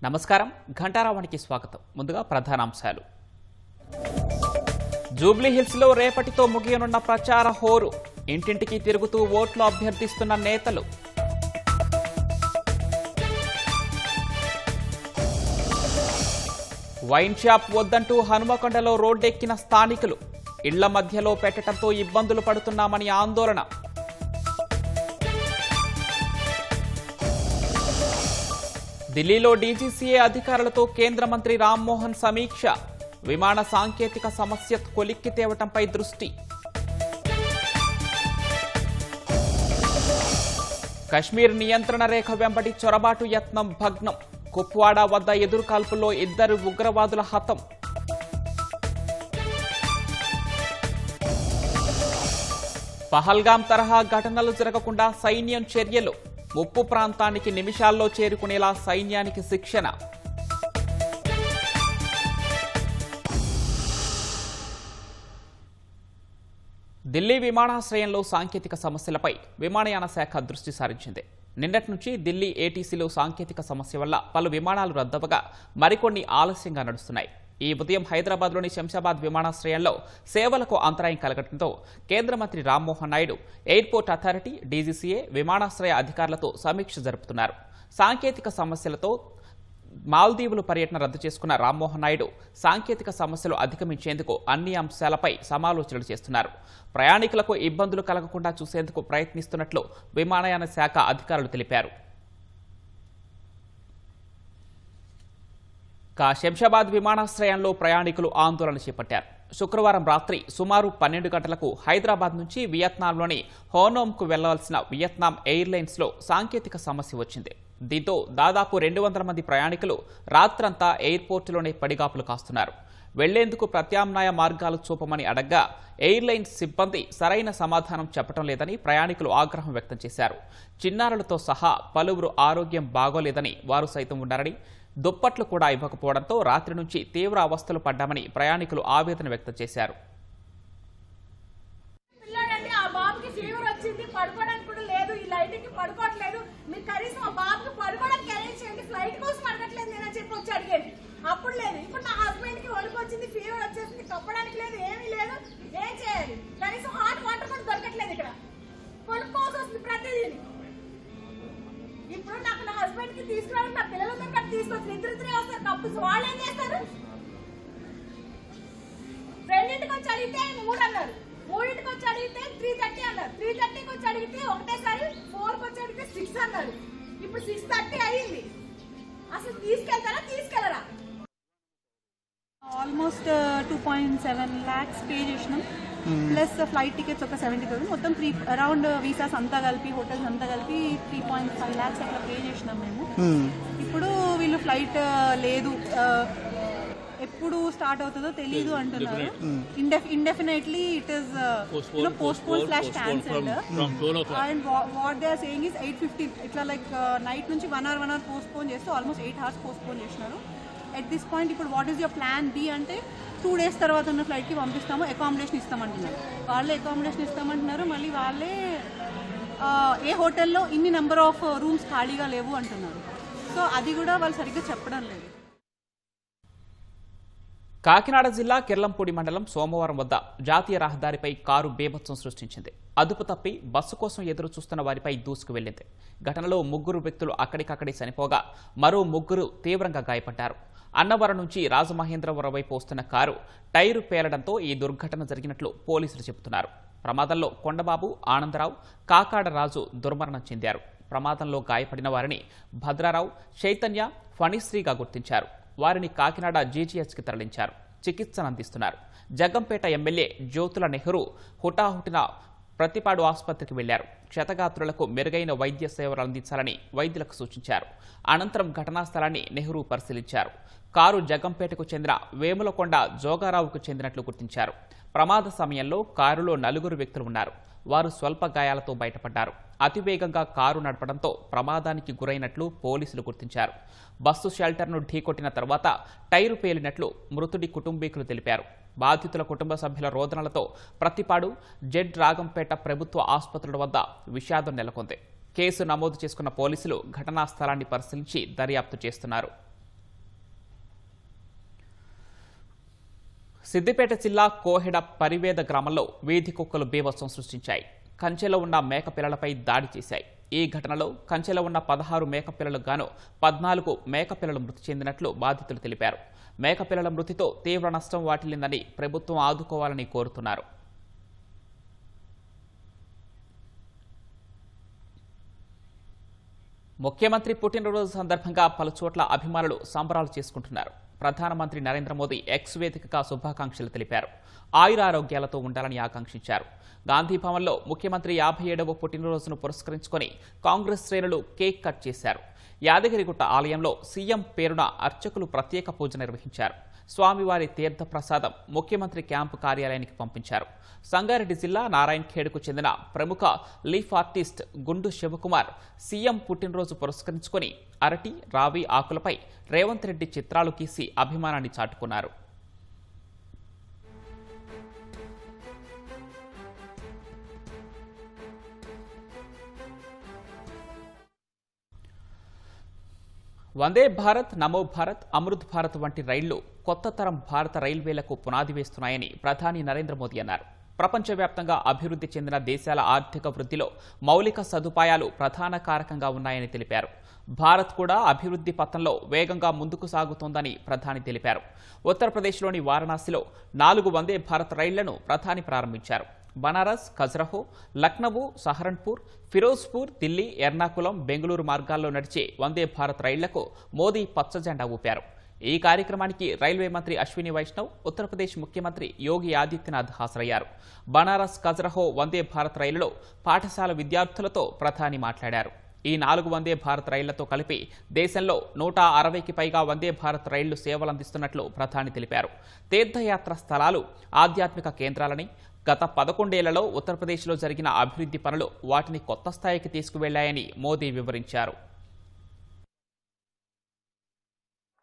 నమస్కారం ఘంటారావానికి స్వాగతం. ముందుగా ప్రధానాంశాలు. జూబ్లీ హిల్స్ లో రేపటితో ముగియనున్న ప్రచార హోరు. ఇంటింటికి తిరుగుతూ ఓట్లు అభ్యర్థిస్తున్న నేతలు. వైన్ షాప్ వద్దంటూ హనుమకొండలో రోడ్డెక్కిన స్థానికులు. ఇళ్ల మధ్యలో పెట్టడంతో ఇబ్బందులు పడుతున్నామని ఆందోళన. ఢిల్లీలో డీజీసీఏ అధికారులతో కేంద్ర మంత్రి రామ్మోహన్ సమీక్ష. విమాన సాంకేతిక సమస్య కొలిక్కి తేవటంపై దృష్టి. కశ్మీర్ నియంత్రణ రేఖ వెంబడి చొరబాటు యత్నం భగ్నం. కుప్వాడ వద్ద ఎదురుకాల్పుల్లో 2 ఉగ్రవాదుల హతం. పహల్గాం తరహా ఘటనలు జరగకుండా సైన్యం చర్యలు. ముప్పు ప్రాంతానికి నిమిషాల్లో చేరుకునేలా సైన్యానికి శిక్షణ. ఢిల్లీ విమానాశ్రయంలో సాంకేతిక సమస్యలపై విమానయాన శాఖ దృష్టి సారించింది. నిన్నటి నుంచి ఢిల్లీ ఏటీసీలో సాంకేతిక సమస్య వల్ల పలు విమానాలు రద్దవగా మరికొన్ని ఆలస్యంగా నడుస్తున్నాయి. ఈ ఉదయం హైదరాబాద్లోని శంషాబాద్ విమానాశ్రయంలో సేవలకు అంతరాయం కలగడంతో కేంద్ర మంత్రి Rammohan Naidu airport authority, DGCA, విమానాశ్రయ అధికారులతో సమీక్ష జరుపుతున్నారు. సాంకేతిక సమస్యలతో మాల్దీవులు పర్యటన రద్దు చేసుకున్న రామ్మోహన్ నాయుడు సాంకేతిక సమస్యలు అధిగమించేందుకు అన్ని అంశాలపై సమాలోచనలు చేస్తున్నారు. ప్రయాణికులకు ఇబ్బందులు కలగకుండా చూసేందుకు ప్రయత్నిస్తున్నట్లు విమానయాన శాఖ అధికారులు తెలిపారు. శంషాబాద్ విమానాశ్రయంలో ప్రయాణికులు ఆందోళన చేపట్టారు. శుక్రవారం రాత్రి సుమారు 12 గంటలకు హైదరాబాద్ నుంచి వియత్నాంలోని హోనోమ్కు వెళ్లాల్సిన వియత్నాం ఎయిర్లైన్స్లో సాంకేతిక సమస్య వచ్చింది. దీంతో దాదాపు 200 మంది ప్రయాణికులు రాత్రంతా ఎయిర్పోర్టులోనే పడిగాపులు కాస్తున్నారు. వెళ్లేందుకు ప్రత్యామ్నాయ మార్గాలు చూపమని అడగ్గా ఎయిర్లైన్స్ సిబ్బంది సరైన సమాధానం చెప్పడం లేదని ప్రయాణికులు ఆగ్రహం వ్యక్తం చేశారు. చిన్నారులతో సహా పలువురు ఆరోగ్యం బాగోలేదని వారు సైతం ఉన్నారని, దుప్పట్లు కూడా ఇవ్వకపోవడంతో రాత్రి నుంచి తీవ్ర అవస్థలు పడ్డామని ప్రయాణికులు ఆవేదన వ్యక్తం చేశారు. అప్పుడు లేదు, ఇప్పుడు నా హస్బెండ్ కి ఒడుకు వచ్చింది, ఫీవర్ వచ్చేసింది, కప్పడానికి లేదు, ఏమీ లేదు. ఏం చేయాలి? కనీసం హాట్ వాటర్ కూడా దొరకట్లేదు. ఇక్కడ కొనుక్కోవాల్సి వస్తుంది ప్రతిదీ. ఇప్పుడు నాకు నా హస్బెండ్ కి తీసుకురావాలి, నా పిల్లలందరూ కలిసి తీసుకొచ్చి ఇద్దరిద్దరే వస్తారు కప్పుస్. వాళ్ళు ఏం చేస్తారు? రెండింటికి వచ్చి అడిగితే 3 అన్నారు, 3ంటికి వచ్చి అడిగితే 3:30 అన్నారు, 3:30కి వచ్చి అడిగితే ఒకటేసారి 4కి వచ్చి అడిగితే 6 అన్నారు. ఇప్పుడు 6:30 అయ్యింది. అసలు తీసుకెళ్తారా తీసుకెళ్లరా? ఆల్మోస్ట్ 2.7 lakhs పే చేసినాం. ప్లస్ ఫ్లైట్ టికెట్స్ ఒక 70,000, మొత్తం అరౌండ్ వీసాస్ అంతా కలిపి, హోటల్స్ అంతా కలిపి 3.5 lakhs అట్లా పే చేసినాం మేము. ఇప్పుడు వీళ్ళు ఫ్లైట్ లేదు, ఎప్పుడు స్టార్ట్ అవుతుందో తెలీదు అంటున్నారు. Indefinitely it is postponed/cancelled. And what they are saying is 8:15 ఇట్లా లైక్ నైట్ నుంచి 1 hour పోస్ట్పోన్ చేస్తూ ఆల్మోస్ట్ 8 hours పోస్ట్పోన్ చేసినారు. ఎట్ దిస్ పాయింట్ ఇప్పుడు what is your plan B అంటే 2 days తర్వాత ఉన్న ఫ్లైట్కి పంపిస్తాము, అకామిడేషన్ ఇస్తామంటున్నారు. వాళ్ళే అకామిడేషన్ ఇస్తామంటున్నారు, మళ్ళీ వాళ్ళే ఏ హోటల్లో ఇన్ని నెంబర్ ఆఫ్ రూమ్స్ ఖాళీగా లేవు అంటున్నారు. సో అది కూడా వాళ్ళు సరిగ్గా చెప్పడం లేదు. కాకినాడ జిల్లా కిర్లంపూడి మండలం సోమవారం వద్ద జాతీయ రహదారిపై కారు బీభత్సం సృష్టించింది. అదుపు తప్పి బస్సు కోసం ఎదురు చూస్తున్న వారిపై దూసుకు వెళ్లింది. ఘటనలో 3 వ్యక్తులు అక్కడికక్కడే చనిపోగా మరో 3 తీవ్రంగా గాయపడ్డారు. అన్నవరం నుంచి రాజమహేంద్రవరం వైపు వస్తున్న కారు టైరు పేలడంతో ఈ దుర్ఘటన జరిగినట్లు పోలీసులు చెబుతున్నారు. ప్రమాదంలో కొండబాబు, ఆనందరావు, కాకాడ రాజు దుర్మరణం చెందారు. ప్రమాదంలో గాయపడిన వారిని భద్రారావు, చైతన్య, ఫణిశ్రీగా గుర్తించారు. వారిని కాకినాడ జీజీహెచ్కి తరలించారు, చికిత్సను అందిస్తున్నారు. జగ్గంపేట ఎమ్మెల్యే జ్యోతుల నెహ్రూ హుటాహుటిన ప్రతిపాడు ఆసుపత్రికి వెళ్లారు. క్షతగాత్రులకు మెరుగైన వైద్య సేవలు అందించాలని వైద్యులకు సూచించారు. అనంతరం ఘటనా స్థలాన్ని నెహ్రూ పరిశీలించారు. కారు జగ్గంపేటకు చెందిన వేములకొండ జోగారావుకు చెందినట్లు గుర్తించారు. ప్రమాద సమయంలో కారులో 4 వ్యక్తులు ఉన్నారు. వారు స్వల్ప గాయాలతో బయటపడ్డారు. అతివేగంగా కారు నడపడంతో ప్రమాదానికి గురైనట్లు పోలీసులు గుర్తించారు. బస్సు షెల్టర్ను ఢీకొట్టిన తర్వాత టైరు పేలినట్లు మృతుడి కుటుంబీకులు తెలిపారు. బాధితుల కుటుంబ సభ్యుల రోదనలతో ప్రతిపాడు, జెడ్ రాగంపేట ప్రభుత్వ ఆసుపత్రుల వద్ద విషాదం నెలకొంది. కేసు నమోదు చేసుకున్న పోలీసులు ఘటనా స్థలాన్ని పరిశీలించి దర్యాప్తు చేస్తున్నారు. సిద్దిపేట జిల్లా కోహెడ పరివేద గ్రామంలో వీధి కుక్కలు బీభత్సం సృష్టించాయి. కంచెలో ఉన్న మేక పిల్లలపై దాడి చేశాయి. ఈ ఘటనలో కంచెలో ఉన్న 16 మేక పిల్లలకు గాను 14 మేక పిల్లలు మృతి చెందినట్లు బాధితులు తెలిపారు. మేక పిల్లల మృతితో తీవ్ర నష్టం వాటిల్లిందని ప్రభుత్వం ఆదుకోవాలని కోరుతున్నారు. ముఖ్యమంత్రి పుట్టినరోజు సందర్భంగా పలుచోట్ల అభిమానులు సంబరాలు చేసుకుంటున్నారు. ప్రధానమంత్రి నరేంద్ర మోదీ ఎక్స్ వేదికగా శుభాకాంక్షలు తెలిపారు. ఆయురారోగ్యాలతో ఉండాలని ఆకాంక్షించారు. గాంధీ భవన్లో ముఖ్యమంత్రి 57వ పుట్టినరోజును పురస్కరించుకొని కాంగ్రెస్ శ్రేణులు కేక్ కట్ చేశారు. యాదగిరిగుట్ట ఆలయంలో సీఎం పేరున అర్చకులు ప్రత్యేక పూజ నిర్వహించారు. స్వామివారి తీర్థ ప్రసాదం ముఖ్యమంత్రి క్యాంపు కార్యాలయానికి పంపించారు. సంగారెడ్డి జిల్లా నారాయణఖేడ్కు చెందిన ప్రముఖ లీఫ్ ఆర్టిస్ట్ గుండు శివకుమార్ సీఎం పుట్టినరోజు పురస్కరించుకొని అరటి, రావి ఆకులపై రేవంత్ రెడ్డి చిత్రాలు గీసి అభిమానాన్ని చాటుకున్నారు. వందే భారత్, నమో భారత్, అమృత్ భారత్ వంటి రైళ్లు కొత్త తరం భారత రైల్వేలకు పునాది వేస్తున్నాయని ప్రధాని నరేంద్ర మోదీ అన్నారు. ప్రపంచవ్యాప్తంగా అభివృద్ధి చెందిన దేశాల ఆర్థిక వృద్ధిలో మౌలిక సదుపాయాలు ప్రధాన కారకంగా ఉన్నాయని తెలిపారు. భారత్ కూడా అభివృద్ధి పథంలో వేగంగా ముందుకు సాగుతోందని ప్రధాని తెలిపారు. ఉత్తరప్రదేశ్లోని వారణాసిలో 4 వందే భారత్ రైళ్లను ప్రధాని ప్రారంభించారు. బనారస్, ఖజురహో, లక్నవూ, సహరన్పూర్, ఫిరోజ్పూర్, ఢిల్లీ, ఎర్నాకులం, బెంగళూరు మార్గాల్లో నడిచే వందే భారత్ రైళ్లకు మోదీ పచ్చజెండా ఊపారు. ఈ కార్యక్రమానికి రైల్వే మంత్రి అశ్విని వైష్ణవ్, ఉత్తరప్రదేశ్ ముఖ్యమంత్రి యోగి ఆదిత్యనాథ్ హాజరయ్యారు. బనారస్, ఖజురహో వందే భారత్ రైలులో పాఠశాల విద్యార్థులతో ప్రధాని మాట్లాడారు. ఈ 4 వందే భారత్ రైళ్లతో కలిపి దేశంలో 160కి పైగా వందే భారత్ రైళ్లు సేవలందిస్తున్నట్లు ప్రధాని తెలిపారు. తీర్థయాత్ర స్థలాలు ఆధ్యాత్మిక కేంద్రాలని, గత 11 ఏళ్లలో ఉత్తరప్రదేశ్లో జరిగిన అభివృద్ధి పనులు వాటిని కొత్త స్థాయికి తీసుకువెళ్లాయని మోదీ వివరించారు.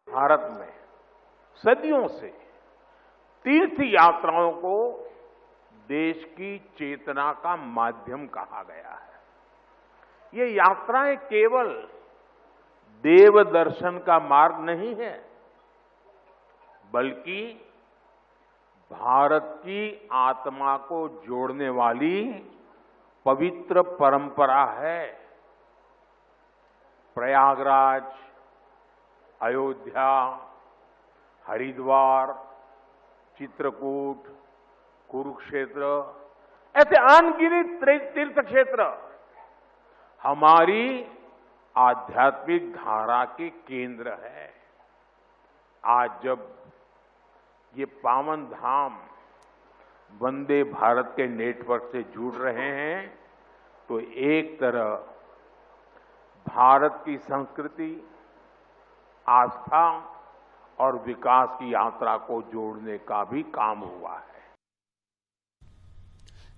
भारत में सदियों से तीर्थ यात्राओं को देश की चेतना का माध्यम कहा गया है. ये यात्राएं केवल देव दर्शन का मार्ग नहीं है, बल्कि भारत की आत्मा को जोड़ने वाली पवित्र परंपरा है. प्रयागराज, अयोध्या, हरिद्वार, चित्रकूट, कुरुक्षेत्र ऐसे अनगिनत तीर्थ क्षेत्र हमारी आध्यात्मिक धारा के केंद्र है. आज जब ये पावन धाम वंदे भारत के नेटवर्क से जुड़ रहे हैं तो एक तरह भारत की संस्कृति, आस्था और विकास की यात्रा को जोड़ने का भी काम हुआ है.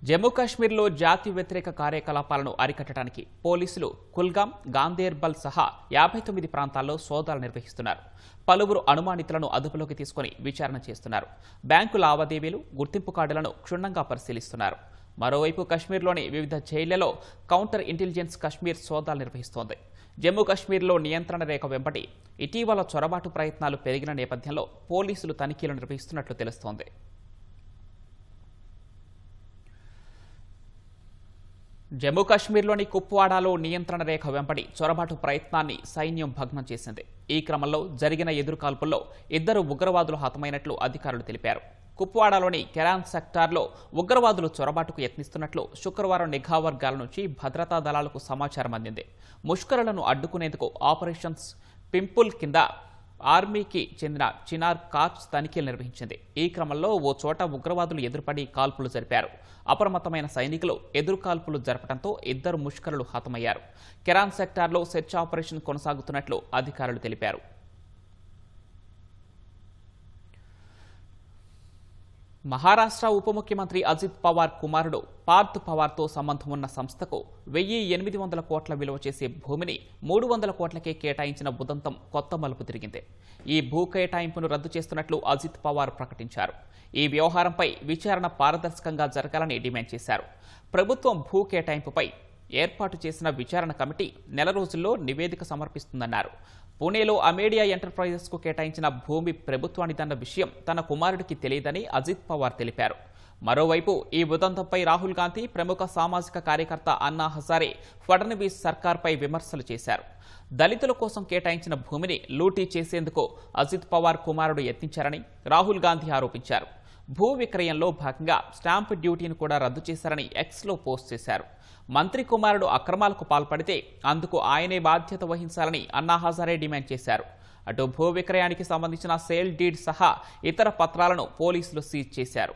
జమ్మూ కాశ్మీర్లో జాతి వ్యతిరేక కార్యకలాపాలను అరికట్టడానికి పోలీసులు కుల్గాం, గాందేర్బల్ సహా 59 ప్రాంతాల్లో సోదాలు నిర్వహిస్తున్నారు. పలువురు అనుమానితులను అదుపులోకి తీసుకుని విచారణ చేస్తున్నారు. బ్యాంకు లావాదేవీలు, గుర్తింపు కార్డులను క్షుణ్ణంగా పరిశీలిస్తున్నారు. మరోవైపు కశ్మీర్లోని వివిధ జైళ్లలో కౌంటర్ ఇంటెలిజెన్స్ కశ్మీర్ సోదాలు నిర్వహిస్తోంది. జమ్మూ కాశ్మీర్లో నియంత్రణ రేఖ వెంబడి ఇటీవల చొరబాటు ప్రయత్నాలు పెరిగిన నేపథ్యంలో పోలీసులు తనిఖీలు నిర్వహిస్తున్నట్లు తెలుస్తోంది. జమ్మూ కాశ్మీర్లోని కుప్వాడాలో నియంత్రణ రేఖ వెంబడి చొరబాటు ప్రయత్నాన్ని సైన్యం భగ్నం చేసింది. ఈ క్రమంలో జరిగిన ఎదురుకాల్పుల్లో 2 ఉగ్రవాదులు హతమైనట్లు అధికారులు తెలిపారు. కుప్వాడాలోని కెరాన్ సెక్టార్లో ఉగ్రవాదులు చొరబాటుకు యత్నిస్తున్నట్లు శుక్రవారం నిఘా వర్గాల నుంచి భద్రతా దళాలకు సమాచారం అందింది. ముష్కరులను అడ్డుకునేందుకు ఆపరేషన్స్ పింపుల్ కింద ఆర్మీకి చెందిన చినార్ కార్ప్స్ తనిఖీలు నిర్వహించింది. ఈ క్రమంలో ఓ చోట ఉగ్రవాదులు ఎదురుపడి కాల్పులు జరిపారు. అప్రమత్తమైన సైనికులు ఎదురుకాల్పులు జరపడంతో 2 ముష్కరులు హతమయ్యారు. కెరాన్ సెక్టార్లో సెర్చ్ ఆపరేషన్ కొనసాగుతున్నట్లు అధికారులు తెలిపారు. మహారాష్ట్ర ఉప ముఖ్యమంత్రి అజిత్ పవార్ కుమారుడు పార్థ్ పవార్తో సంబంధం ఉన్న సంస్థకు 1,800 కోట్ల విలువ చేసే భూమిని 300 కోట్లకే కేటాయించిన ఉదంతం కొత్త మలుపు తిరిగింది. ఈ భూ కేటాయింపును రద్దు చేస్తున్నట్లు అజిత్ పవార్ ప్రకటించారు. ఈ వ్యవహారంపై విచారణ పారదర్శకంగా జరగాలని డిమాండ్ చేశారు. ప్రభుత్వం భూ కేటాయింపుపై ఏర్పాటు చేసిన విచారణ కమిటీ నెల రోజుల్లో నివేదిక సమర్పిస్తుందన్నారు. పూణేలో అమేడియా ఎంటర్ప్రైజెస్కు కేటాయించిన భూమి ప్రభుత్వానిదన్న విషయం తన కుమారుడికి తెలియదని అజిత్ పవార్ తెలిపారు. మరోవైపు ఈ ఉదంతంపై రాహుల్ గాంధీ, ప్రముఖ సామాజిక కార్యకర్త అన్నా హజారే ఫడ్నవీస్ సర్కార్పై విమర్శలు చేశారు. దళితుల కోసం కేటాయించిన భూమిని లూటీ చేసేందుకు అజిత్ పవార్ కుమారుడు యత్నించారని రాహుల్ గాంధీ ఆరోపించారు. భూ విక్రయంలో భాగంగా స్టాంప్ డ్యూటీని కూడా రద్దు చేశారని ఎక్స్లో పోస్ట్ చేశారు. మంత్రి కుమారుడు అక్రమాలకు పాల్పడితే అందుకు ఆయనే బాధ్యత వహించాలని అన్నా హజారే డిమాండ్ చేశారు. అటు భూ విక్రయానికి సంబంధించిన సేల్ డీడ్ సహా ఇతర పత్రాలను పోలీసులు సీజ్ చేశారు.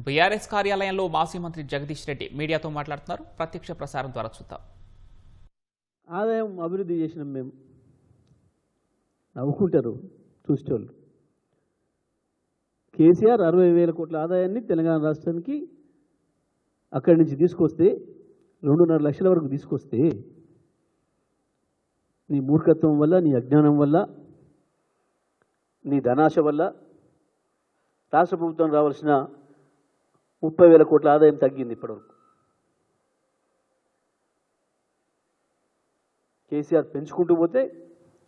బీఆర్ఎస్ కార్యాలయంలో మాజీ మంత్రి జగదీష్ రెడ్డి మీడియాతో మాట్లాడుతున్నారు. ప్రత్యక్ష ప్రసారం ద్వారా చూద్దాం. ఆదాయం అభివృద్ధి చేసినాం మేము, నవ్వుకుంటారు చూసేవాళ్ళు. కేసీఆర్ 60,000 కోట్ల ఆదాయాన్ని తెలంగాణ రాష్ట్రానికి అక్కడి నుంచి తీసుకొస్తే 2.5 లక్షల వరకు తీసుకొస్తే నీ మూర్ఖత్వం వల్ల, నీ అజ్ఞానం వల్ల, నీ ధనాశ వల్ల రాష్ట్ర ప్రభుత్వం రావాల్సిన 30,000 కోట్ల ఆదాయం తగ్గింది ఇప్పటివరకు. కేసీఆర్ పెంచుకుంటూ పోతే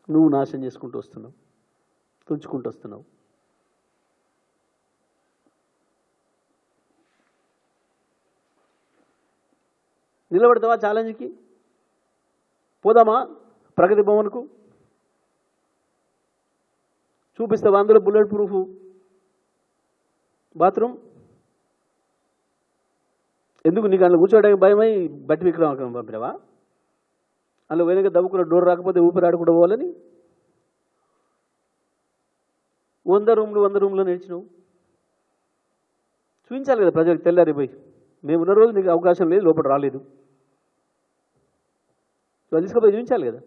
నువ్వు నాశనం చేసుకుంటూ వస్తున్నావు, తుంచుకుంటూ వస్తున్నావు. నిలబడతావా ఛాలెంజ్కి? పోదామా ప్రగతి భవన్కు? చూపిస్తావా అందులో బుల్లెట్ ప్రూఫ్ బాత్రూమ్? ఎందుకు నీకు అందులో కూర్చోవడానికి భయమై బట్టి విక్రమం పంపినావా? అందులో వెనక దవ్వుకున్న డోర్ రాకపోతే ఊపిరాడకుండా పోవాలని 100 రూమ్లు నేర్చినావు. చూపించాలి కదా ప్రజలకు తెల్లారి పోయి. మేము ఉన్న రోజు నీకు అవకాశం లేదు, లోపల రాలేదు, తీసుకుపోయి చూపించాలి కదా.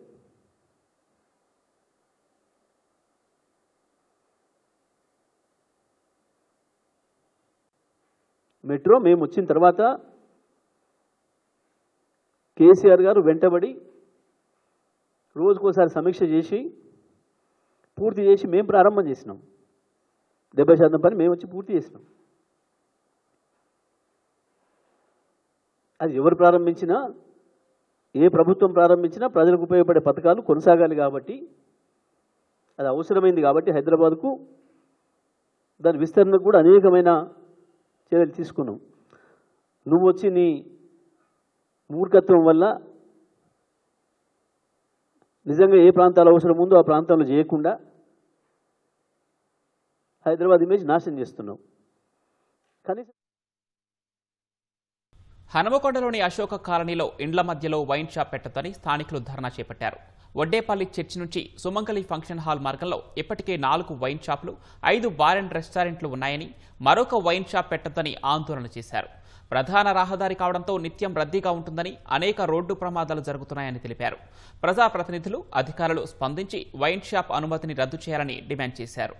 మెట్రో మేము వచ్చిన తర్వాత కేసీఆర్ గారు వెంటబడి రోజుకోసారి సమీక్ష చేసి పూర్తి చేసి మేము ప్రారంభం చేసినాం. 70% పని మేము వచ్చి పూర్తి చేసినాం. అది ఎవరు ప్రారంభించినా, ఏ ప్రభుత్వం ప్రారంభించినా ప్రజలకు ఉపయోగపడే పథకాలు కొనసాగాలి కాబట్టి, అది అవసరమైంది కాబట్టి హైదరాబాద్కు దాని విస్తరణకు కూడా అనేకమైన చర్యలు తీసుకున్నాం. నువ్వు వచ్చి నీ మూర్ఖత్వం వల్ల నిజంగా ఏ ప్రాంతాలు అవసరం ఉందో ఆ ప్రాంతంలో చేయకుండా హైదరాబాద్ ఇమేజ్ నాశనం చేస్తున్నావు. కనీసం హనుమకొండలోని అశోక కాలనీలో ఇండ్ల మధ్యలో వైన్ షాప్ పెట్టొద్దని స్థానికులు ధర్నా చేపట్టారు. వడ్డేపల్లి చర్చి నుంచి సుమంగళి ఫంక్షన్ హాల్ మార్గంలో ఇప్పటికే 4 వైన్ షాపులు, 5 బార్ అండ్ రెస్టారెంట్లు ఉన్నాయని, మరొక వైన్ షాప్ పెట్టొద్దని ఆందోళన చేశారు. ప్రధాన రహదారి కావడంతో నిత్యం రద్దీగా ఉంటుందని, అనేక రోడ్డు ప్రమాదాలు జరుగుతున్నాయని తెలిపారు. ప్రజాప్రతినిధులు, అధికారులు స్పందించి వైన్ షాప్ అనుమతిని రద్దు చేయాలని డిమాండ్ చేశారు.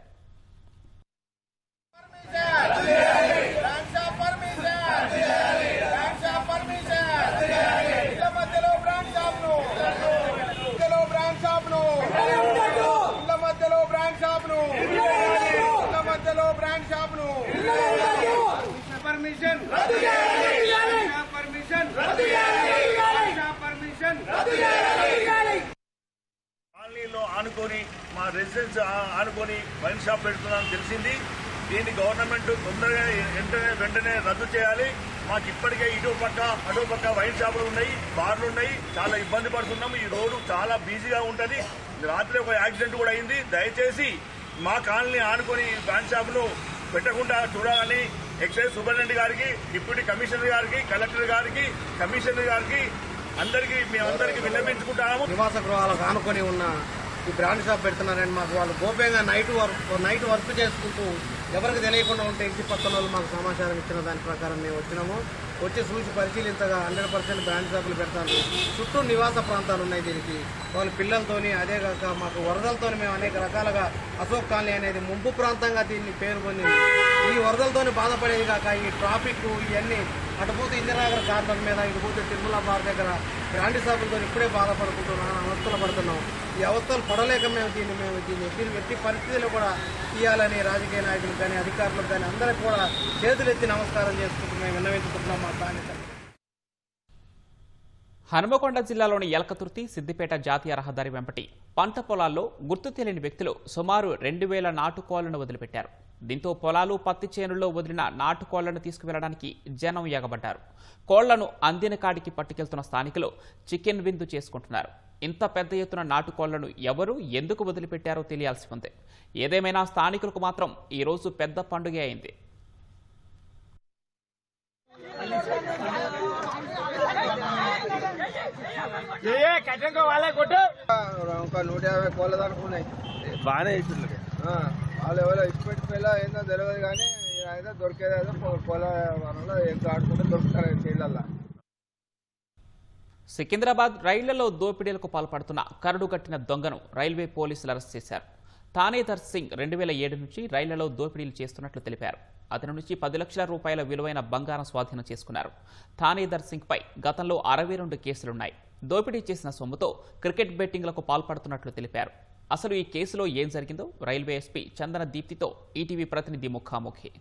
కాలనీలో ఆనుకొని మా రెసిడెన్స్ ఆనుకొని వైన్ షాప్ పెడుతున్నామని తెలిసింది. దీన్ని గవర్నమెంట్ తొందరగా వెంటనే రద్దు చేయాలి. మాకు ఇప్పటికే ఇటు పక్క వైన్ షాపులు ఉన్నాయి, బార్లు ఉన్నాయి, చాలా ఇబ్బంది పడుతున్నాము. ఈ రోడ్డు చాలా బిజీగా ఉంటుంది. రాత్రి ఒక యాక్సిడెంట్ కూడా అయింది. దయచేసి మా కాలనీ ఆనుకొని వైన్ షాపులు పెట్టకుండా చూడాలని ఎక్సైజ్ సూపరింటెండెంట్ గారికి, డిప్యూటీ కమిషనర్ గారికి, కలెక్టర్ గారికి, కమిషనర్ గారికి మేమందరికీ విన్నవించుకుంటాము. నివాస గృహాలకు ఆనుకొని ఉన్న ఈ బ్రాండ్ షాప్ పెడుతున్నారని మాకు వాళ్ళు గోప్యంగా నైట్ వర్క్ చేసుకుంటూ ఎవరికి తెలియకుండా ఉంటే ఇంటి పక్కన వాళ్ళు మాకు సమాచారం ఇచ్చిన దాని ప్రకారం మేము వచ్చినాము. వచ్చి చూసి పరిశీలించగా 100% బ్రాండ్ షాపులు పెడతారు. చుట్టూ నివాస ప్రాంతాలు ఉన్నాయి. దీనికి వాళ్ళ పిల్లలతోని, అదే కాక మాకు వరదలతో మేము అనేక రకాలుగా అశోక్ కాలనీ అనేది ముంపు ప్రాంతంగా దీన్ని పేరు పొందింది. ఈ వరదలతోని బాధపడేది కాక ఈ ట్రాఫిక్ ఇవన్నీ అటుపోతే ఇందిరానగర్ కార్నర్ మీద, ఇటుపోతే తిరుమల బార్ దగ్గర బ్రాండ్ షాపులతో ఇప్పుడే బాధపడుకుంటున్నాం, అవస్థలు పడుతున్నాం. ఈ అవస్థలు పడలేక మేము దీన్ని ఎట్టి పరిస్థితుల్లో కూడా ఇవ్వాలని రాజకీయ నాయకులకు కానీ, అధికారులకు కానీ అందరికి కూడా చేతులెత్తి నమస్కారం చేసుకుంటూ మేము విన్నవించుకుంటున్నాం మా స్థానిక. హనుమకొండ జిల్లాలోని ఎలకతుర్తి సిద్దిపేట జాతీయ రహదారి వెంబటి పంట పొలాల్లో గుర్తు తెలియని వ్యక్తులు సుమారు 2000 నాటుకోళ్లను వదిలిపెట్టారు. దీంతో పొలాలు పత్తి చేనుల్లో వదిలిన నాటుకోళ్లను తీసుకువెళ్లడానికి జనం ఎగబడ్డారు. కోళ్లను అందిన కాడికి పట్టుకెళ్తున్న స్థానికులు చికెన్ విందు చేసుకుంటున్నారు. ఇంత పెద్ద ఎత్తున నాటుకోళ్లను ఎవరు ఎందుకు వదిలిపెట్టారో తెలియాల్సి ఉంది. ఏదేమైనా స్థానికులకు మాత్రం ఈ రోజు పెద్ద పండుగ అయింది. ఒక 150 కోళ్ళ దాకా ఉన్నాయి. బాగానే ఇస్తుంది. వాళ్ళు ఎవరో ఇచ్చిపెట్టిపోయేలా ఏందో తెలియదు, కానీ అయితే దొరికేదేదో కోళ్ళ వనంలో ఎంత ఆడుకుంటే దొరుకుతారు చేళ్ళల్లో. సికింద్రాబాద్ రైళ్లలో దోపిడీలకు పాల్పడుతున్న కరడు కట్టిన దొంగను రైల్వే పోలీసులు అరెస్ట్ చేశారు. థానేదర్ సింగ్ 2007 నుంచి రైళ్లలో దోపిడీలు చేస్తున్నట్లు తెలిపారు. అతని నుంచి 10 లక్షల రూపాయల విలువైన బంగారం స్వాధీనం చేసుకున్నారు. థానేదర్ సింగ్ పై గతంలో 62 కేసులున్నాయి. దోపిడీ చేసిన సొమ్ముతో క్రికెట్ బెట్టింగ్లకు పాల్పడుతున్నట్లు తెలిపారు. అసలు ఈ కేసులో ఏం జరిగిందో రైల్వే ఎస్పీ చందన దీప్తితో ఈటీవీ ప్రతినిధి ముఖాముఖి.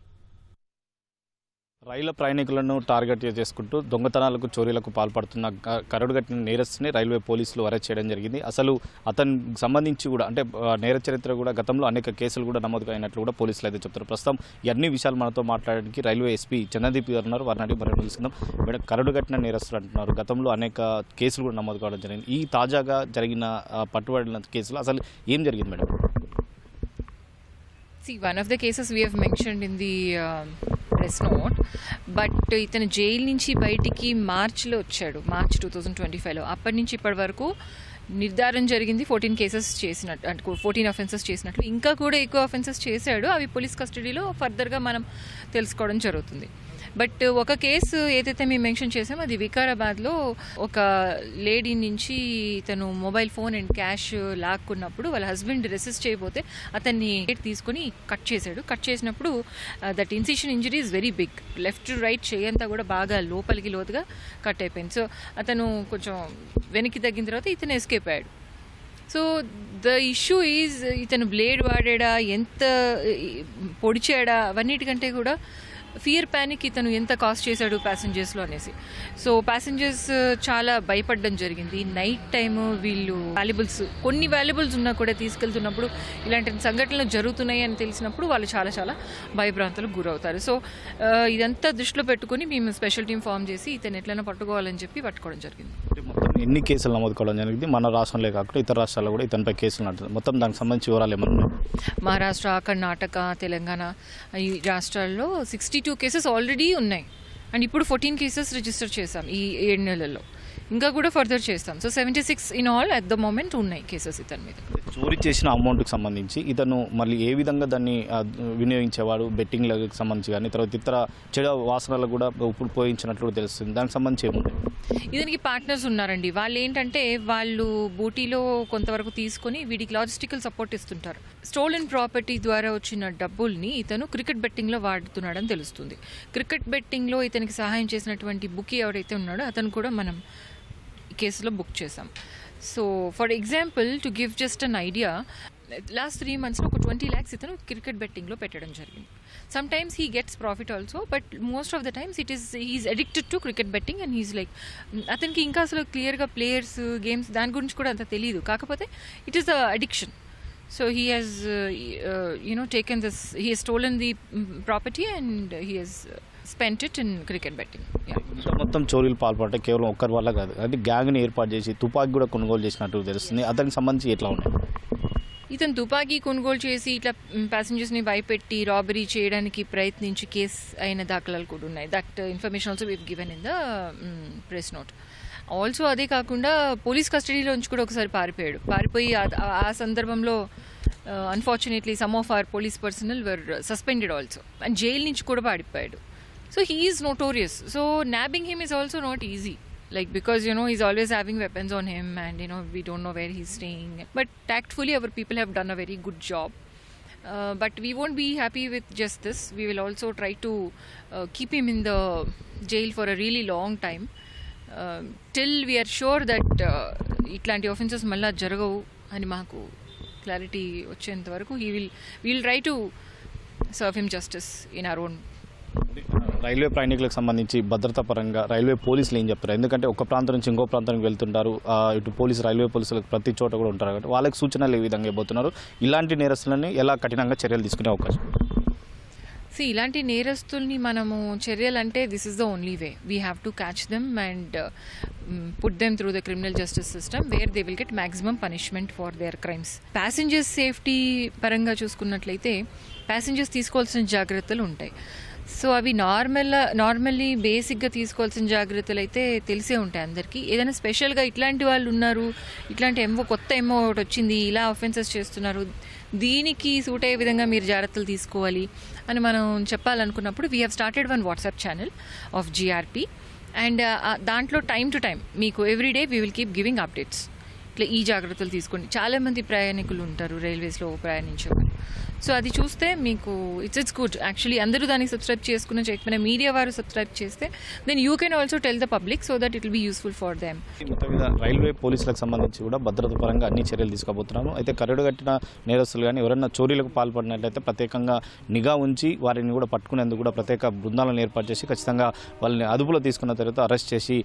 రైళ్ల ప్రయాణికులను టార్గెట్ చేసుకుంటూ దొంగతనాలకు చోరీలకు పాల్పడుతున్న కరడుగట్టిన నేరస్తుని రైల్వే పోలీసులు అరెస్ట్ చేయడం జరిగింది. అసలు అతనికి సంబంధించి కూడా అంటే నేర చరిత్ర కూడా గతంలో అనేక కేసులు కూడా నమోదు అయినట్లు కూడా పోలీసులు అయితే చెప్తారు. ప్రస్తుతం అన్ని విషయాలు మనతో మాట్లాడడానికి రైల్వే ఎస్పీ చంద్రదీప్ గారు ఉన్నారు. వారిని అడిగి మనం తెలుసుకుందాం. మేడం, కరడుగట్టిన నేరస్తులు అంటున్నారు, గతంలో అనేక కేసులు కూడా నమోదు కావడం జరిగింది. ఈ తాజాగా జరిగిన పట్టుబడిన కేసులు అసలు ఏం జరిగింది madam? See, one of the cases we have mentioned in the press note, but ఇతను జైలు నుంచి బయటికి మార్చ్లో వచ్చాడు, మార్చ్ 2025లో. అప్పటి నుంచి ఇప్పటి వరకు నిర్ధారణ జరిగింది 14 కేసెస్ చేసినట్టు, అంటే 14 అఫెన్సెస్ చేసినట్లు. ఇంకా కూడా ఎక్కువ అఫెన్సెస్ చేశాడు. అవి పోలీస్ కస్టడీలో ఫర్దర్గా మనం తెలుసుకోవడం జరుగుతుంది. బట్ ఒక కేసు ఏదైతే మేము మెన్షన్ చేసామో అది వికారాబాద్లో ఒక లేడీ నుంచి తను మొబైల్ ఫోన్ అండ్ క్యాష్ లాక్కున్నప్పుడు వాళ్ళ హస్బెండ్ రెసిస్ట్ చేయబోతే అతన్ని తీసుకొని కట్ చేశాడు. కట్ చేసినప్పుడు that incision injury is very big. Left right చేయంతా కూడా బాగా లోపలికి లోతుగా కట్ అయిపోయింది. సో అతను కొంచెం వెనక్కి తగ్గిన తర్వాత ఇతను ఎస్కేప్ అయ్యాడు. సో ద ఇష్యూ ఈజ్ ఇతను బ్లేడ్ వాడా, ఎంత పొడిచాడా, అవన్నిటికంటే కూడా ఫియర్ ప్యానిక్ ఇతను ఎంత కాస్ట్ చేశాడు ప్యాసింజర్స్లో అనేసి. సో ప్యాసింజర్స్ చాలా భయపడడం జరిగింది. నైట్ టైము వీళ్ళు కొన్ని వాల్యుబుల్స్ ఉన్నా కూడా తీసుకెళ్తున్నప్పుడు ఇలాంటి సంఘటనలు జరుగుతున్నాయి అని తెలిసినప్పుడు వాళ్ళు చాలా చాలా భయభ్రాంతులకు గురవుతారు. సో ఇదంతా దృష్టిలో పెట్టుకుని మేము స్పెషల్ టీం ఫామ్ చేసి ఇతను ఎట్లైనా పట్టుకోవాలని చెప్పి పట్టుకోవడం జరిగింది. మొత్తం ఎన్ని కేసులు నమోదు కావడం జరిగింది? మన రాష్ట్రంలో కాకుండా ఇతర రాష్ట్రాల్లో కూడా ఇతనిపై కేసులు నడుతుంది. మొత్తం దానికి సంబంధించి వివరాలు ఏమన్నా ఉన్నాయి? మహారాష్ట్ర, కర్ణాటక, తెలంగాణ ఈ రాష్ట్రాల్లో 62 కేసెస్ ఆల్రెడీ ఉన్నాయి. అండ్ ఇప్పుడు 14 కేసెస్ రిజిస్టర్ చేశాం ఈ 7 నెలల్లో. ఇంకా కూడా ఫర్దర్ చేస్తాం. So 76 in all at the moment ఉన్నాయి కేసెస్ ఇతని మీద. చోరీ చేసిన అమౌంట్కి సంబంధించి ఇతను మళ్ళీ ఏ విధంగా దాన్ని వినియోగించేవాడు, బెట్టింగ్లకు సంబంధించి కానీ తర్వాత ఇతర చెడు వాసనలకు కూడా ఇప్పుడు పోయించినట్లు తెలుస్తుంది. దానికి సంబంధించి ఏముంటాయి? ఇతనికి పార్ట్నర్స్ ఉన్నారండి. వాళ్ళు ఏంటంటే వాళ్ళు బూటీలో కొంతవరకు తీసుకొని వీడికి లాజిస్టికల్ సపోర్ట్ ఇస్తుంటారు. స్టోలెన్ ప్రాపర్టీ ద్వారా వచ్చిన డబ్బుల్ని ఇతను క్రికెట్ బెట్టింగ్లో వాడుతున్నాడని తెలుస్తుంది. క్రికెట్ బెట్టింగ్లో ఇతనికి సహాయం చేసినటువంటి బుకీ ఎవరైతే ఉన్నాడో అతను కూడా మనం కేసులో బుక్ చేసాం. So for example to give just an idea, last 3 monthsలో ఒక 20 lakhs ఇతను క్రికెట్ బెట్టింగ్లో పెట్టడం జరిగింది. Some times he gets profit also, but most of the times he is addicted to cricket betting and he's like, అతనికి ఇంకా అసలు క్లియర్గా ప్లేయర్స్, గేమ్స్ దాని గురించి కూడా అంత తెలియదు. కాకపోతే it is the addiction. So he has, taken this. He has stolen the property and he has spent it in cricket betting. Yeah. మొత్తం చోరీలు పాల్పడటం కేవలం ఒక్కరి వల్ల కాదు, అది గ్యాంగ్ని ఏర్పాటు చేసి తుపాకీ కూడా కొనుగోలు చేసినట్టు తెలుస్తుంది. అతనికి సంబంధించి ఎట్లా ఉన్నాయి? ఇతను తుపాకీ కొనుగోలు చేసి ఇట్లా ప్యాసింజర్స్ని భయపెట్టి రాబరీ చేయడానికి ప్రయత్నించి కేసు అయిన దాఖలాలు కూడా ఉన్నాయి. That information also weave given in the press note. Also అదే కాకుండా పోలీస్ కస్టడీలోంచి కూడా ఒకసారి పారిపోయి ఆ సందర్భంలో unfortunately some of our police personnel were suspended also, and jail నుంచి కూడా పారిపోయాడు. So he is notorious. So nabbing him is also not easy, like because he's always having weapons on him and we don't know where he's staying, but tactfully our people have done a very good job. But we won't be happy with just this. We will also try to keep him in the jail for a really long time till we are sure that itlanti offenses malla jaragavu ani maaku clarity vachenta varaku we will try to serve him justice in our own. Railway ప్రయాణికులకు సంబంధించి భద్రతా పరంగా railway పోలీసులు ఏం చెప్తారు? ఎందుకంటే ఒక ప్రాంతం నుంచి ఇంకో ప్రాంతానికి వెళ్తుంటారు, ఇటు రైల్వే పోలీసులకు ప్రతి చోట కూడా ఉంటారు కాబట్టి వాళ్ళకి సూచనలు ఏ విధంగా ఇవ్వబోతున్నారు? ఇలాంటి నేరస్తులని ఎలా కఠినంగా చర్యలు తీసుకునే అవకాశం? ఇలాంటి నేరస్తుల్ని మనము చర్యలు అంటే this is the only way. We have to catch them and put them through the criminal justice system where they will get maximum punishment for their crimes. Passengers safety పరంగా చూసుకున్నట్లయితే ప్యాసింజర్స్ తీసుకోవాల్సిన జాగ్రత్తలు ఉంటాయి. సో అవి normally బేసిక్గా తీసుకోవాల్సిన జాగ్రత్తలు అయితే తెలిసే ఉంటాయి అందరికీ. ఏదైనా స్పెషల్గా ఇట్లాంటి వాళ్ళు ఉన్నారు, ఇట్లాంటి కొత్త ఒకటి వచ్చింది, ఇలా అఫెన్సెస్ చేస్తున్నారు, దీనికి సూట్ అయ్యే విధంగా మీరు జాగ్రత్తలు తీసుకోవాలి అని మనం చెప్పాలనుకున్నప్పుడు we have started one WhatsApp channel of GRP and దాంట్లో టైం టు టైం మీకు everyday we will keep giving updates. ఇట్లా ఈ జాగ్రత్తలు తీసుకోండి. చాలామంది ప్రయాణికులు ఉంటారు రైల్వేస్లో ప్రయాణించేవారు. సో అది చూస్తే మీకు ఇట్స్ గుడ్ యాక్చువల్లీ. అందరూ దానికి సబ్స్క్రైబ్ చేసుకున్న చేయకపోయినా మీడియా వారు సబ్స్క్రైబ్ చేస్తే then you can also tell the public so that it will be useful for them. మొత్తం మీద రైల్వే పోలీసులకు సంబంధించి కూడా భద్రత పరంగా అన్ని చర్యలు తీసుకోబోతున్నాము. అయితే కరడుగట్టిన నేరస్తులు కానీ ఎవరైనా చోరీలకు పాల్పడినట్లయితే ప్రత్యేకంగా నిఘా ఉంచి వారిని కూడా పట్టుకునేందుకు కూడా ప్రత్యేక బృందాలను ఏర్పాటు చేసి ఖచ్చితంగా వాళ్ళని అదుపులో తీసుకున్న తర్వాత అరెస్ట్ చేసి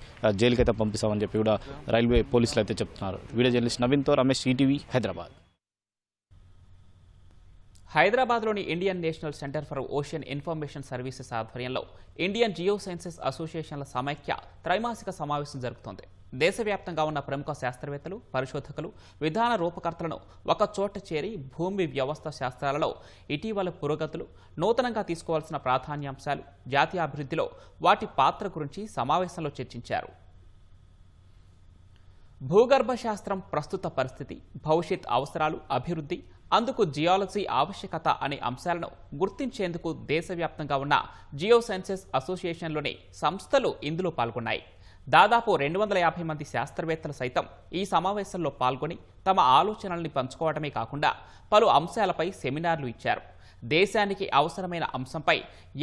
జైలుకి అయితే పంపిస్తామని చెప్పి కూడా రైల్వే పోలీసులు అయితే చెప్తున్నారు. వీడియో జర్నలిస్ట్ నవీన్తో రమేష్, ఈటీవీ, హైదరాబాద్. హైదరాబాద్లోని Indian National Centre for Ocean Information Services ఆధ్వర్యంలో ఇండియన్ జియో సైన్సెస్ అసోసియేషన్ల సమైక్య త్రైమాసిక సమావేశం జరుగుతోంది. దేశవ్యాప్తంగా ఉన్న ప్రముఖ శాస్త్రవేత్తలు, పరిశోధకులు, విధాన రూపకర్తలను ఒక చోట చేరి భూమి వ్యవస్థ శాస్త్రాలలో ఇటీవల పురోగతులు, నూతనంగా తీసుకోవాల్సిన ప్రాధాన్యాంశాలు, జాతీయ అభివృద్ధిలో వాటి పాత్ర గురించి సమావేశంలో చర్చించారు. భూగర్భ శాస్త్రం ప్రస్తుత పరిస్థితి, భవిష్యత్ అవసరాలు, అభివృద్ధి, అందుకు జియాలజీ ఆవశ్యకత అనే అంశాలను గుర్తించేందుకు దేశవ్యాప్తంగా ఉన్న జియో సైన్సెస్ అసోసియేషన్లోని సంస్థలు ఇందులో పాల్గొన్నాయి. దాదాపు 250 మంది శాస్త్రవేత్తలు సైతం ఈ సమావేశంలో పాల్గొని తమ ఆలోచనల్ని పంచుకోవడమే కాకుండా పలు అంశాలపై సెమినార్లు ఇచ్చారు. దేశానికి అవసరమైన అంశంపై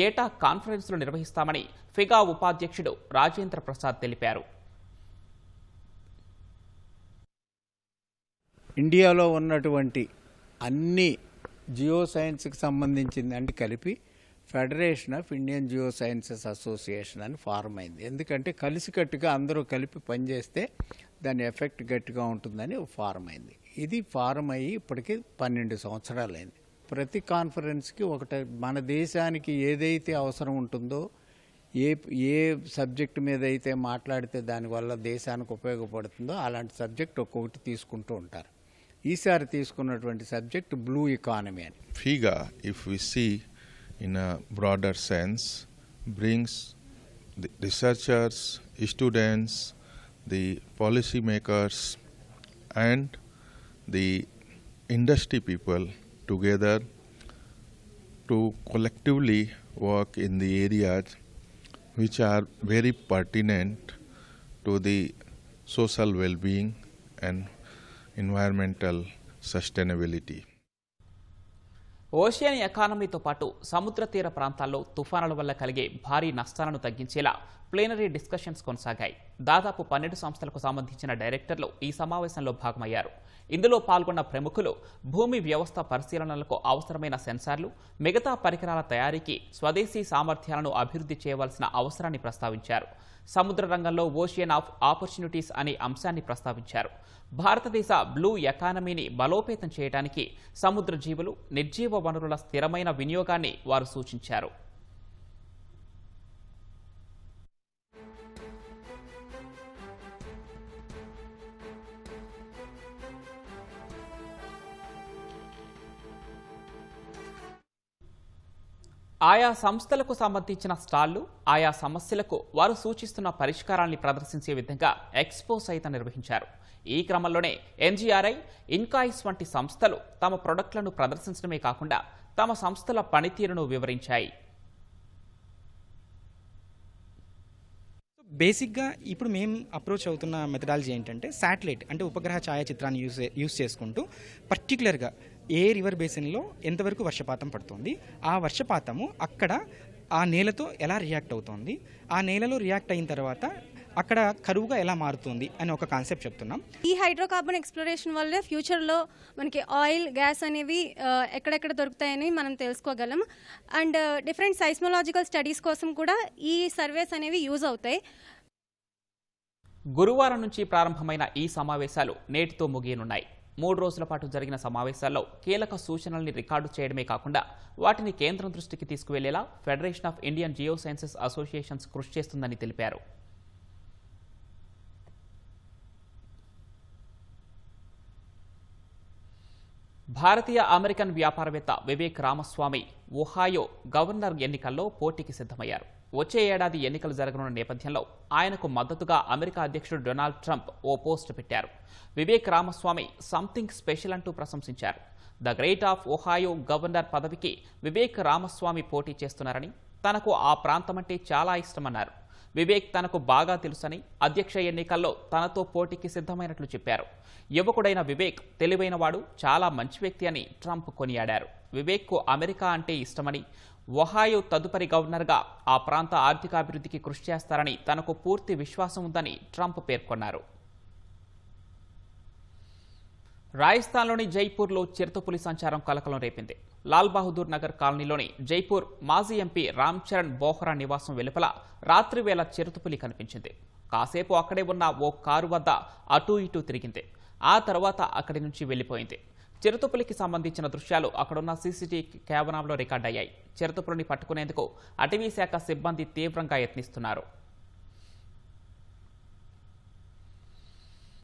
ఏటా కాన్ఫరెన్సులు నిర్వహిస్తామని ఫిగా ఉపాధ్యక్షుడు రాజేంద్ర ప్రసాద్ తెలిపారు. ఇండియాలో ఉన్నటువంటి అన్ని జియో సైన్స్కి సంబంధించింది అంటే కలిపి federation of Indian geosciences association అని ఫారం అయింది. ఎందుకంటే కలిసికట్టుగా అందరూ కలిపి పనిచేస్తే దాని ఎఫెక్ట్ గట్టిగా ఉంటుందని ఫారం అయింది. ఇది ఫారం అయ్యి ఇప్పటికీ 12 సంవత్సరాలు అయింది. ప్రతి కాన్ఫరెన్స్కి మన దేశానికి ఏదైతే అవసరం ఉంటుందో, ఏ సబ్జెక్టు మీద అయితే మాట్లాడితే దానివల్ల దేశానికి ఉపయోగపడుతుందో అలాంటి సబ్జెక్ట్ ఒక్కొక్కటి తీసుకుంటూ ఉంటారు. ఈసారి తీసుకున్నటువంటి సబ్జెక్ట్ బ్లూ ఎకానమీ అని. FIGA, if we see in a broader sense, brings the researchers, students, the policy makers and the industry people together to collectively work in the areas which are very pertinent to the social well-being and environmental sustainability. Ocean ఎకానమీతో పాటు సముద్ర తీర ప్రాంతాల్లో తుఫానుల వల్ల కలిగే భారీ నష్టాలను తగ్గించేలా plenary discussions కొనసాగాయి. దాదాపు 12 సంస్థలకు సంబంధించిన డైరెక్టర్లు ఈ సమావేశంలో భాగమయ్యారు. ఇందులో పాల్గొన్న ప్రముఖులు భూమి వ్యవస్థ పరిశీలనలకు అవసరమైన సెన్సార్లు, మిగతా పరికరాల తయారీకి స్వదేశీ సామర్థ్యాలను అభివృద్ధి చేయవలసిన అవసరాన్ని ప్రస్తావించారు. సముద్ర రంగంలో ఓషియన్ ఆఫ్ ఆపర్చునిటీస్ అనే అంశాన్ని ప్రస్తావించారు. భారతదేశ బ్లూ ఎకానమీని బలోపేతం చేయడానికి సముద్ర జీవులు, నిర్జీవ వనరుల స్థిరమైన వినియోగాన్ని వారు సూచించారు. ఆయా సంస్థలకు సంబంధించిన స్టాళ్లు, ఆయా సమస్యలకు వారు సూచిస్తున్న పరిష్కారాన్ని ప్రదర్శించే విధంగా ఎక్స్పో సైతం నిర్వహించారు. ఈ క్రమంలోనే NGRI, ఇన్కాయిస్ వంటి సంస్థలు తమ ప్రొడక్ట్లను ప్రదర్శించడమే కాకుండా తమ సంస్థల పనితీరును వివరించాయి. బేసిక్గా ఇప్పుడు మేము అప్రోచ్ అవుతున్న మెథడాలజీ ఏంటంటే శాటిలైట్ అంటే ఉపగ్రహ ఛాయాచిత్రాన్ని యూజ్ చేసుకుంటూ పర్టికులర్గా ఏ రివర్ బేసిన్లో ఎంతవరకు వర్షపాతం పడుతుంది, ఆ వర్షపాతము అక్కడ ఆ నేలతో ఎలా రియాక్ట్ అవుతుంది, ఆ నేలలో రియాక్ట్ అయిన తర్వాత అక్కడ కరువుగా ఎలా మారుతుంది అని ఒక కాన్సెప్ట్ చెప్తున్నాం. ఈ హైడ్రోకార్బన్ ఎక్స్ప్లోరేషన్ వల్లే ఫ్యూచర్లో మనకి ఆయిల్, గ్యాస్ అనేవి ఎక్కడెక్కడ దొరుకుతాయని మనం తెలుసుకోగలం. అండ్ డిఫరెంట్ సైస్మోలాజికల్ స్టడీస్ కోసం కూడా ఈ సర్వేస్ అనేవి యూజ్ అవుతాయి. గురువారం నుంచి ప్రారంభమైన ఈ సమావేశాలు నేటితో ముగియనున్నాయి. 3 రోజుల పాటు జరిగిన సమావేశాల్లో కీలక సూచనల్ని రికార్డు చేయడమే కాకుండా వాటిని కేంద్రం దృష్టికి తీసుకువెళ్లేలా federation of Indian geosciences associations కృషి చేస్తుందని తెలిపారు. భారతీయ అమెరికన్ వ్యాపారవేత్త వివేక్ రామస్వామి ఒహాయో గవర్నర్ ఎన్నికల్లో పోటీకి సిద్ధమయ్యారు. వచ్చే ఏడాది ఎన్నికలు జరగనున్న నేపథ్యంలో ఆయనకు మద్దతుగా అమెరికా అధ్యక్షుడు డొనాల్డ్ ట్రంప్ ఓ పోస్ట్ పెట్టారు. వివేక్ రామస్వామి సంథింగ్ స్పెషల్ అంటూ ప్రశంసించారు. The great of Ohio governor పదవికి వివేక్ రామస్వామి పోటీ చేస్తున్నారని, తనకు ఆ ప్రాంతమంటే చాలా ఇష్టమన్నారు. వివేక్ తనకు బాగా తెలుసని, అధ్యక్ష ఎన్నికల్లో తనతో పోటీకి సిద్ధమైనట్లు చెప్పారు. యువకుడైన వివేక్ తెలివైనవాడు, చాలా మంచి వ్యక్తి అని ట్రంప్ కొనియాడారు. వివేక్కు అమెరికా అంటే ఇష్టమని, ఒహాయో తదుపరి గవర్నర్గా ఆ ప్రాంత ఆర్థికాభివృద్ధికి కృషి చేస్తారని తనకు పూర్తి విశ్వాసం ఉందని ట్రంప్ పేర్కొన్నారు. రాజస్థాన్లోని జైపూర్లో చిరుతపులి సంచారం కలకలం రేపింది. లాల్ బహదూర్ నగర్ కాలనీలోని జైపూర్ మాజీ ఎంపీ రామ్ చరణ్ బోహ్రా నివాసం వెలుపల రాత్రివేళ చిరుతపులి కనిపించింది. కాసేపు అక్కడే ఉన్న ఓ కారు వద్ద అటూ ఇటూ తిరిగింది. ఆ తర్వాత అక్కడి నుంచి వెళ్లిపోయింది. చిరుతపులికి సంబంధించిన దృశ్యాలు అక్కడున్న సీసీటీవీ కెమెరాలో రికార్డయ్యాయి. చిరుతపులిని పట్టుకునేందుకు అటవీ శాఖ సిబ్బంది తీవ్రంగా యత్నిస్తున్నారు.